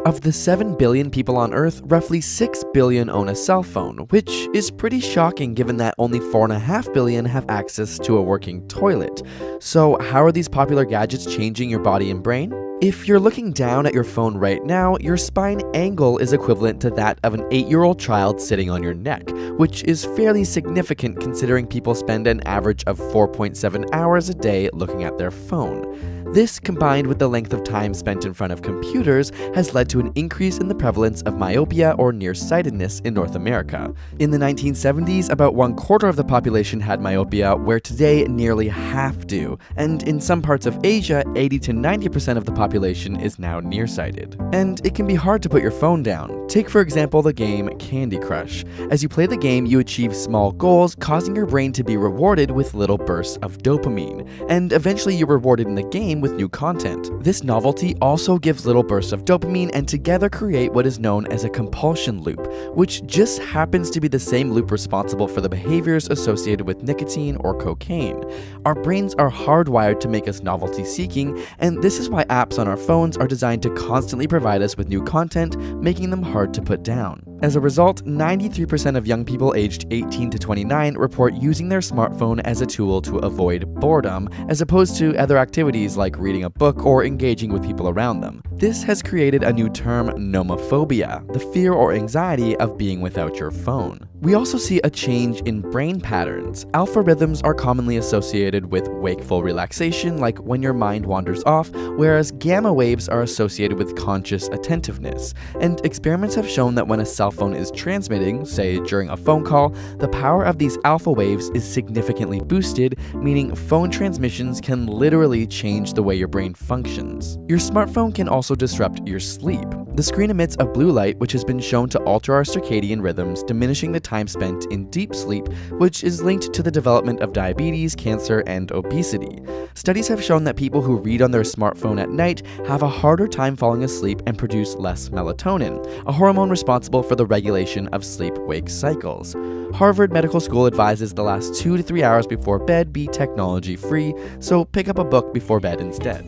Of the 7 billion people on Earth, roughly 6 billion own a cell phone, which is pretty shocking given that only 4.5 billion have access to a working toilet. So how are these popular gadgets changing your body and brain? If you're looking down at your phone right now, your spine angle is equivalent to that of an 8-year-old child sitting on your neck, which is fairly significant considering people spend an average of 4.7 hours a day looking at their phone. This, combined with the length of time spent in front of computers, has led to an increase in the prevalence of myopia or nearsightedness in North America. In the 1970s, about 1/4 of the population had myopia, where today nearly half do, and in some parts of Asia, 80 to 90% of the population is now nearsighted. And it can be hard to put your phone down. Take for example the game Candy Crush. As you play the game, you achieve small goals, causing your brain to be rewarded with little bursts of dopamine, and eventually you're rewarded in the game with new content. This novelty also gives little bursts of dopamine and together create what is known as a compulsion loop, which just happens to be the same loop responsible for the behaviors associated with nicotine or cocaine. Our brains are hardwired to make us novelty seeking, and this is why apps on our phones are designed to constantly provide us with new content, making them hard to put down. As a result, 93% of young people aged 18 to 29 report using their smartphone as a tool to avoid boredom, as opposed to other activities like reading a book or engaging with people around them. This has created a new term, nomophobia, the fear or anxiety of being without your phone. We also see a change in brain patterns. Alpha rhythms are commonly associated with wakeful relaxation, like when your mind wanders off, whereas gamma waves are associated with conscious attentiveness. And experiments have shown that when a cell phone is transmitting, say during a phone call, the power of these alpha waves is significantly boosted, meaning phone transmissions can literally change the way your brain functions. Your smartphone can also disrupt your sleep. The screen emits a blue light which has been shown to alter our circadian rhythms, diminishing the time spent in deep sleep, which is linked to the development of diabetes, cancer, and obesity. Studies have shown that people who read on their smartphone at night have a harder time falling asleep and produce less melatonin, a hormone responsible for the regulation of sleep-wake cycles. Harvard Medical School advises the last 2 to 3 hours before bed be technology-free, so pick up a book before bed instead.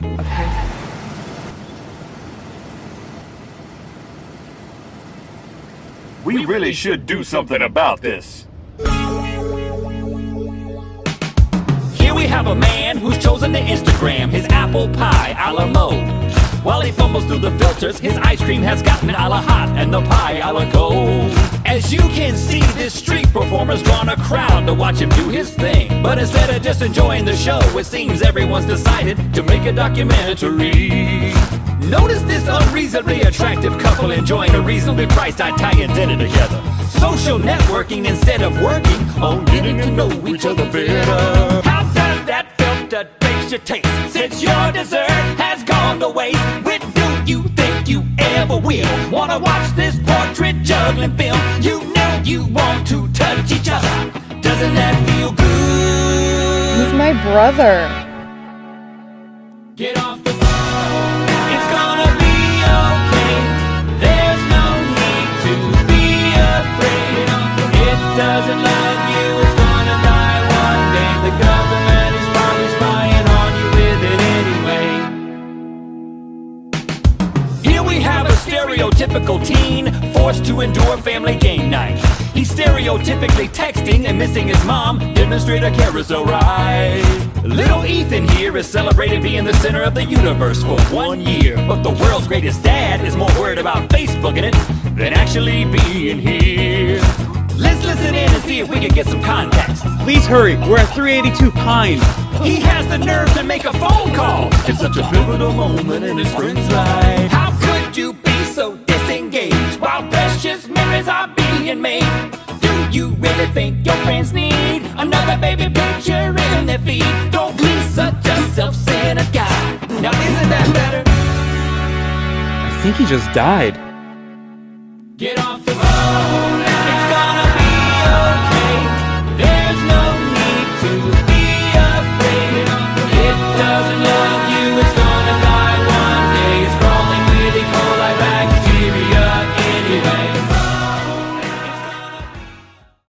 We really should do something about this. Here we have a man who's chosen to Instagram his apple pie a la mode. While he fumbles through the filters, his ice cream has gotten a la hot and the pie a la cold. As you can see, this street performer's drawn a crowd to watch him do his thing. But instead of just enjoying the show, it seems everyone's decided to make a documentary. Notice this unreasonably attractive couple enjoying a reasonably priced Italian dinner together. Social networking instead of working on getting to know each other better. How does that filter taste your taste? Since your dessert has gone to waste, when do you think you ever will wanna watch this portrait juggling film? You know you want to touch each other. Doesn't that feel good? He's my brother. Get off the phone. It's gonna be okay. There's no need to be afraid. It doesn't love you. It's gonna die one day. The government is probably spying on you with it anyway. Here we have a stereotypical teen forced to endure family game night. He's stereotypically texting and missing his mom. Demonstrate a carousel ride. Little Ethan here is celebrated being the center of the universe for 1 year. But the world's greatest dad is more worried about Facebooking it than actually being here. Let's listen in and see if we can get some context. Please hurry, we're at 382 Pine. He has the nerve to make a phone call. It's such a pivotal moment in his friend's life. How could you be so disengaged while precious memories are being made? Do you really think your friends need another baby picture in their feed? Don't be such a self-centered guy. Now isn't that better? I think he just died.